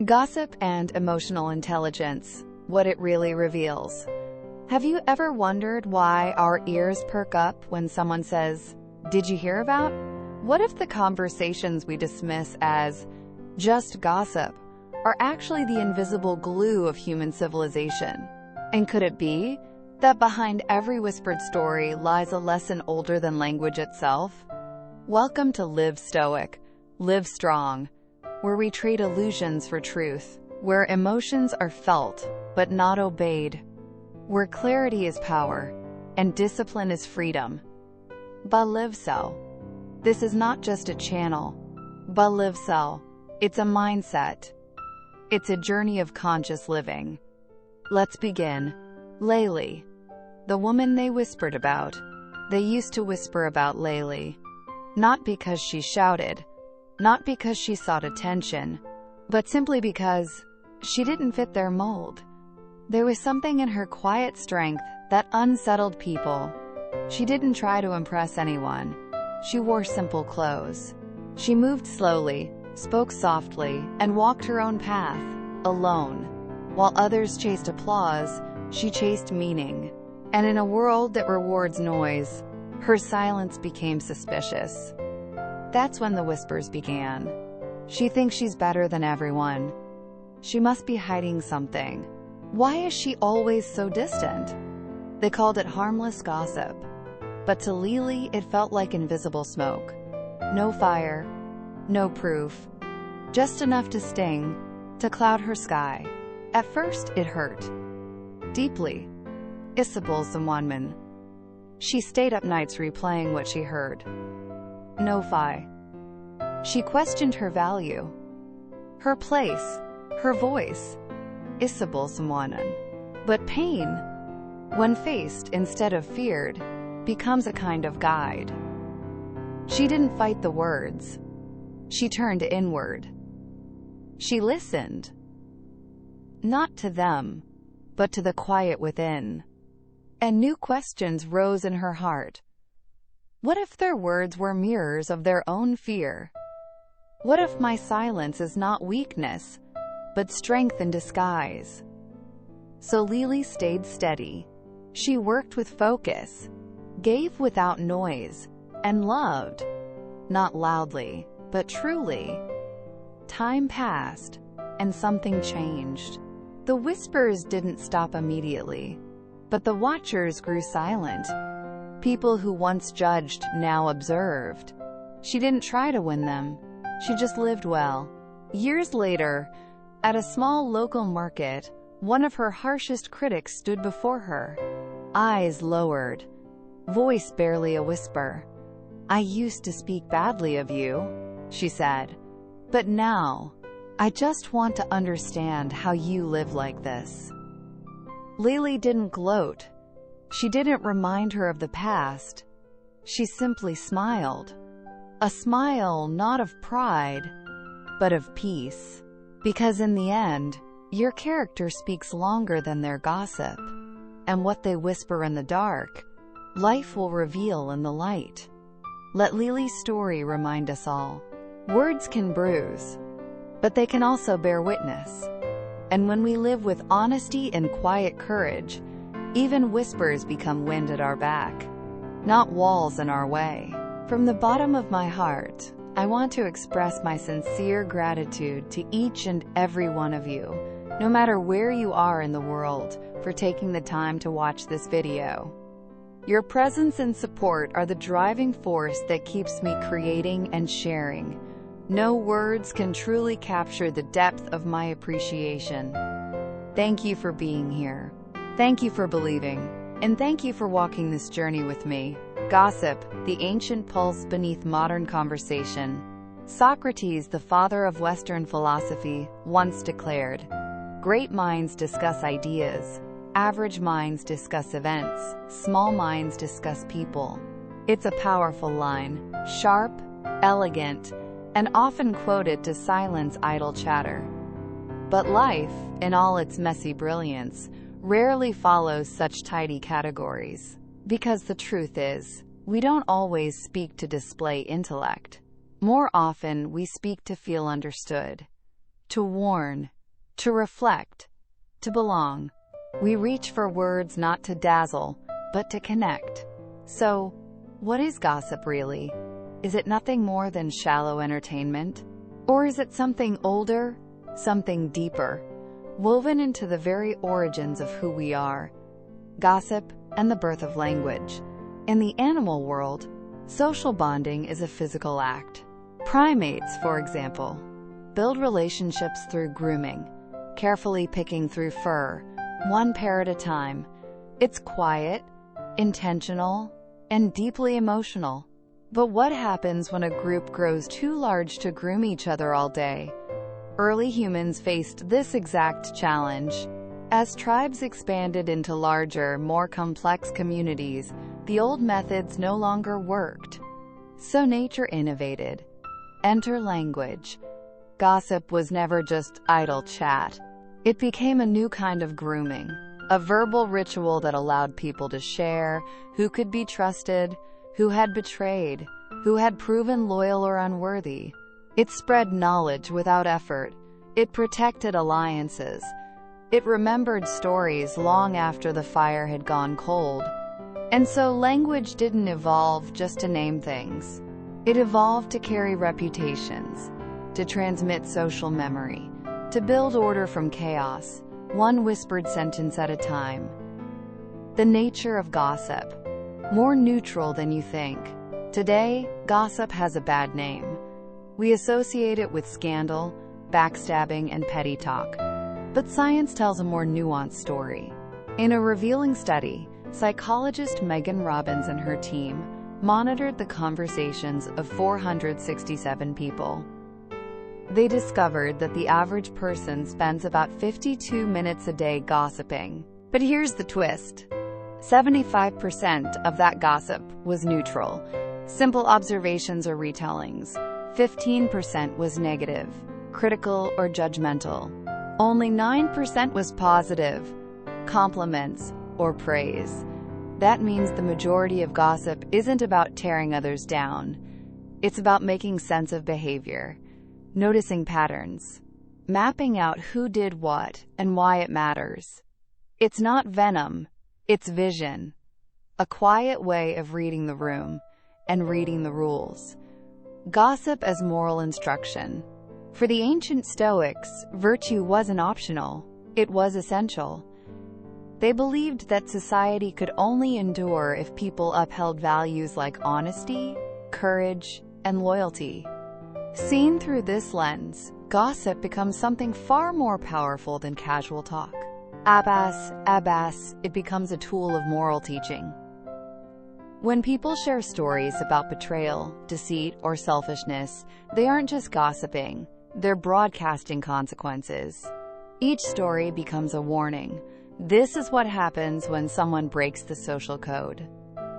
Gossip and emotional intelligence, what it really reveals. Have you ever wondered why our ears perk up when someone says, "Did you hear about?" What if the conversations we dismiss as just gossip are actually the invisible glue of human civilization? And could it be that behind every whispered story lies a lesson older than language itself? Welcome to Live Stoic, Live Strong, where we trade illusions for truth, where emotions are felt but not obeyed, where clarity is power and discipline is freedom. But live so. This is not just a channel, but live so. It's a mindset. It's a journey of conscious living. Let's begin. Layli, the woman they whispered about. They used to whisper about Layli, not because she shouted, not because she sought attention, but simply because she didn't fit their mold. There was something in her quiet strength that unsettled people. She didn't try to impress anyone. She wore simple clothes. She moved slowly, spoke softly, and walked her own path, alone. While others chased applause, she chased meaning. And in a world that rewards noise, her silence became suspicious. That's when the whispers began. She thinks she's better than everyone. She must be hiding something. Why is she always so distant? They called it harmless gossip. But to Layli, it felt like invisible smoke. No fire, no proof. Just enough to sting, to cloud her sky. At first, it hurt. Deeply. Isabel's the one man. She stayed up nights replaying what she heard. No fi. She questioned her value, her place, her voice. Isabel Simonon. But pain, when faced instead of feared, becomes a kind of guide. She didn't fight the words. She turned inward. She listened. Not to them, but to the quiet within. And new questions rose in her heart. What if their words were mirrors of their own fear? What if my silence is not weakness, but strength in disguise? So Layli stayed steady. She worked with focus, gave without noise, and loved, not loudly, but truly. Time passed, and something changed. The whispers didn't stop immediately, but the watchers grew silent. People who once judged now observed. She didn't try to win them. She just lived well. Years later, at a small local market, one of her harshest critics stood before her. Eyes lowered, voice barely a whisper. "I used to speak badly of you," she said. "But now, I just want to understand how you live like this." Layli didn't gloat. She didn't remind her of the past. She simply smiled. A smile not of pride, but of peace. Because in the end, your character speaks longer than their gossip. And what they whisper in the dark, life will reveal in the light. Let Layli's story remind us all. Words can bruise, but they can also bear witness. And when we live with honesty and quiet courage, even whispers become wind at our back, not walls in our way. From the bottom of my heart, I want to express my sincere gratitude to each and every one of you, no matter where you are in the world, for taking the time to watch this video. Your presence and support are the driving force that keeps me creating and sharing. No words can truly capture the depth of my appreciation. Thank you for being here. Thank you for believing. And thank you for walking this journey with me. Gossip, the ancient pulse beneath modern conversation. Socrates, the father of Western philosophy, once declared, "Great minds discuss ideas. Average minds discuss events. Small minds discuss people." It's a powerful line, sharp, elegant, and often quoted to silence idle chatter. But life, in all its messy brilliance, rarely follows such tidy categories. Because the truth is, we don't always speak to display intellect. More often, we speak to feel understood. to warn, to reflect, to belong. We reach for words not to dazzle, but to connect. So, what is gossip really? Is it nothing more than shallow entertainment? Or is it something older, something deeper, woven into the very origins of who we are? Gossip and the birth of language. In the animal world, social bonding is a physical act. Primates, for example, build relationships through grooming, carefully picking through fur, one pair at a time. It's quiet, intentional, and deeply emotional. But what happens when a group grows too large to groom each other all day? Early humans faced this exact challenge. As tribes expanded into larger, more complex communities, the old methods no longer worked. So nature innovated. Enter language. Gossip was never just idle chat. It became a new kind of grooming, a verbal ritual that allowed people to share who could be trusted, who had betrayed, who had proven loyal or unworthy. It spread knowledge without effort. It protected alliances. It remembered stories long after the fire had gone cold. And so language didn't evolve just to name things. It evolved to carry reputations, to transmit social memory, to build order from chaos, one whispered sentence at a time. The nature of gossip. More neutral than you think. Today, gossip has a bad name. We associate it with scandal, backstabbing, and petty talk. But science tells a more nuanced story. In a revealing study, psychologist Megan Robbins and her team monitored the conversations of 467 people. They discovered that the average person spends about 52 minutes a day gossiping. But here's the twist. 75% of that gossip was neutral, simple observations or retellings. 15% was negative, critical or judgmental. Only 9% was positive, compliments or praise. That means the majority of gossip isn't about tearing others down. It's about making sense of behavior, noticing patterns, mapping out who did what and why it matters. It's not venom, it's vision, a quiet way of reading the room and reading the rules. Gossip as moral instruction. For the ancient Stoics, virtue wasn't optional, it was essential. They believed that society could only endure if people upheld values like honesty, courage, and loyalty. Seen through this lens, gossip becomes something far more powerful than casual talk. Abbas, it becomes a tool of moral teaching. When people share stories about betrayal, deceit, or selfishness, they aren't just gossiping, they're broadcasting consequences. Each story becomes a warning. This is what happens when someone breaks the social code.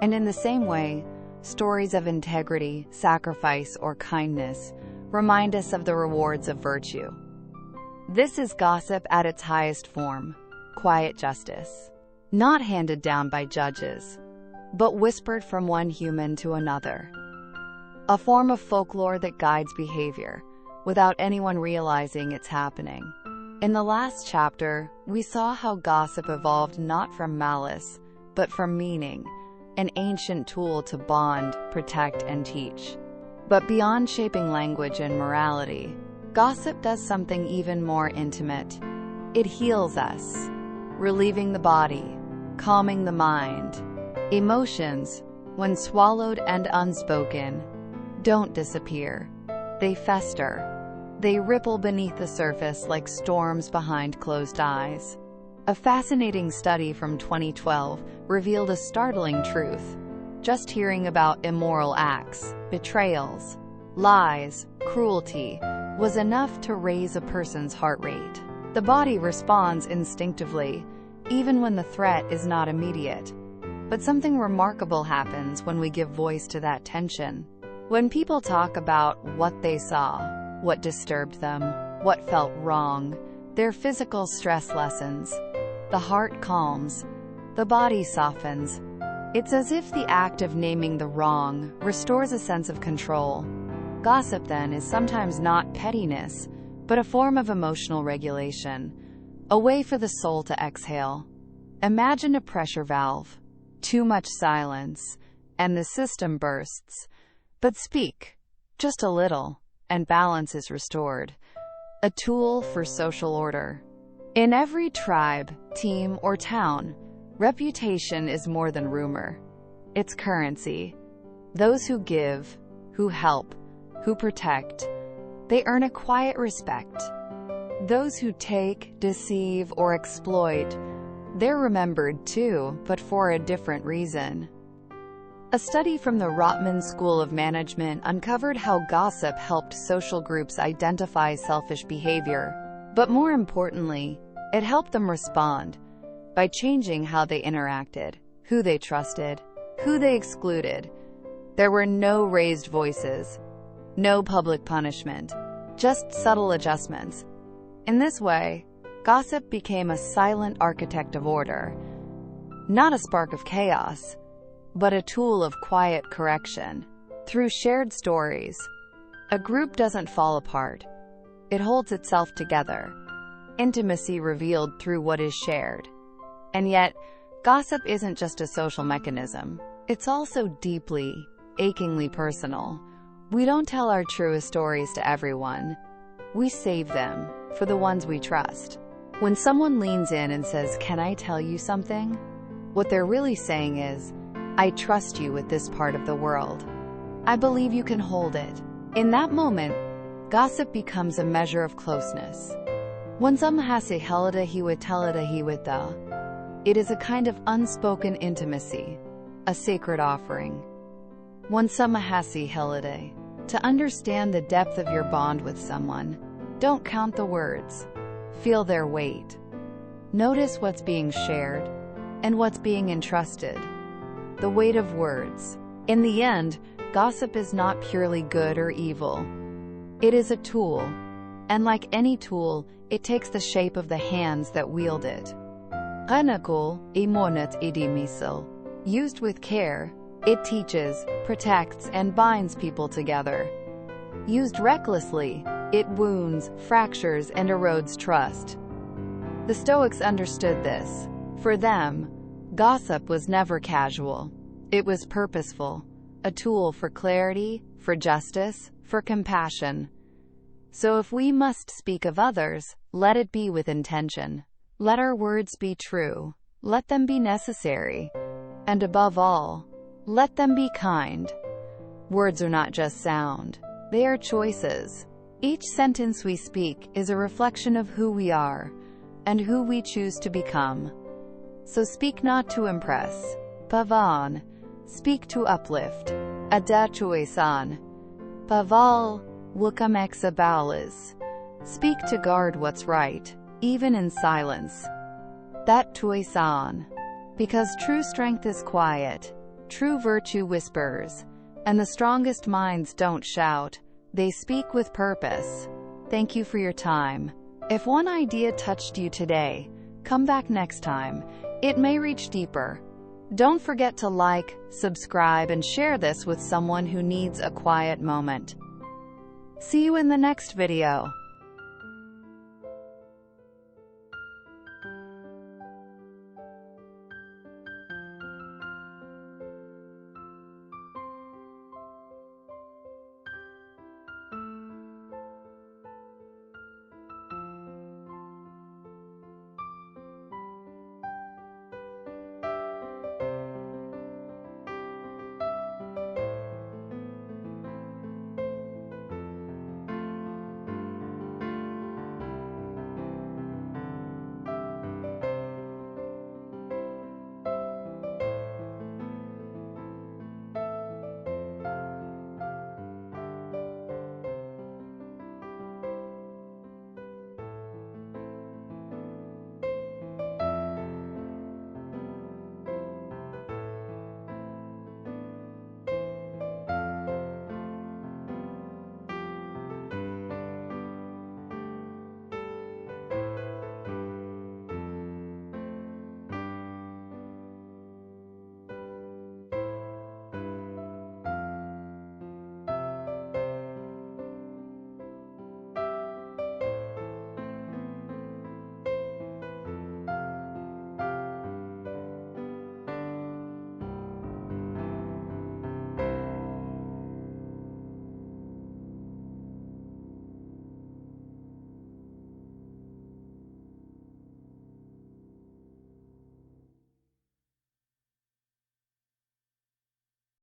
And in the same way, stories of integrity, sacrifice, or kindness remind us of the rewards of virtue. This is gossip at its highest form, quiet justice. Not handed down by judges, but whispered from one human to another. A form of folklore that guides behavior, without anyone realizing it's happening. In the last chapter, we saw how gossip evolved not from malice, but from meaning, an ancient tool to bond, protect, and teach. But beyond shaping language and morality, gossip does something even more intimate. It heals us, relieving the body, calming the mind. Emotions, when swallowed and unspoken, don't disappear. They fester. They ripple beneath the surface like storms behind closed eyes. A fascinating study from 2012 revealed a startling truth. Just hearing about immoral acts, betrayals, lies, cruelty was enough to raise a person's heart rate. The body responds instinctively, even when the threat is not immediate. But something remarkable happens when we give voice to that tension. When people talk about what they saw, what disturbed them, what felt wrong, their physical stress lessens. The heart calms. The body softens. It's as if the act of naming the wrong restores a sense of control. Gossip, then, is sometimes not pettiness, but a form of emotional regulation, a way for the soul to exhale. Imagine a pressure valve. Too much silence, and the system bursts. But speak, just a little, and balance is restored. A tool for social order. In every tribe, team, or town, reputation is more than rumor. It's currency. Those who give, who help, who protect, they earn a quiet respect. Those who take, deceive, or exploit, they're remembered too, but for a different reason. A study from the Rotman School of Management uncovered how gossip helped social groups identify selfish behavior, but more importantly, it helped them respond by changing how they interacted, who they trusted, who they excluded. There were no raised voices, no public punishment, just subtle adjustments. In this way, gossip became a silent architect of order, not a spark of chaos, but a tool of quiet correction. Through shared stories, a group doesn't fall apart. It holds itself together. Intimacy revealed through what is shared. And yet, gossip isn't just a social mechanism. It's also deeply, achingly personal. We don't tell our truest stories to everyone. We save them for the ones we trust. When someone leans in and says, "Can I tell you something?" what they're really saying is, "I trust you with this part of the world. I believe you can hold it." In that moment, gossip becomes a measure of closeness. It is a kind of unspoken intimacy, a sacred offering. To understand the depth of your bond with someone, don't count the words. Feel their weight. Notice what's being shared and what's being entrusted. The weight of words. In the end, gossip is not purely good or evil. It is a tool, and like any tool, it takes the shape of the hands that wield it. Used with care, it teaches, protects, and binds people together. Used recklessly, it wounds, fractures, and erodes trust. The Stoics understood this. For them, gossip was never casual. It was purposeful, a tool for clarity, for justice, for compassion. So if we must speak of others, let it be with intention. Let our words be true. Let them be necessary. And above all, let them be kind. Words are not just sound. They are choices. Each sentence we speak is a reflection of who we are and who we choose to become. So speak not to impress. Pavan. Speak to uplift. Adachuesan. Paval. Wukam exabalas. Speak to guard what's right, even in silence. That tuesan. Because true strength is quiet, true virtue whispers, and the strongest minds don't shout, they speak with purpose. Thank you for your time. If one idea touched you today, come back next time. It may reach deeper. Don't forget to like, subscribe, and share this with someone who needs a quiet moment. See you in the next video.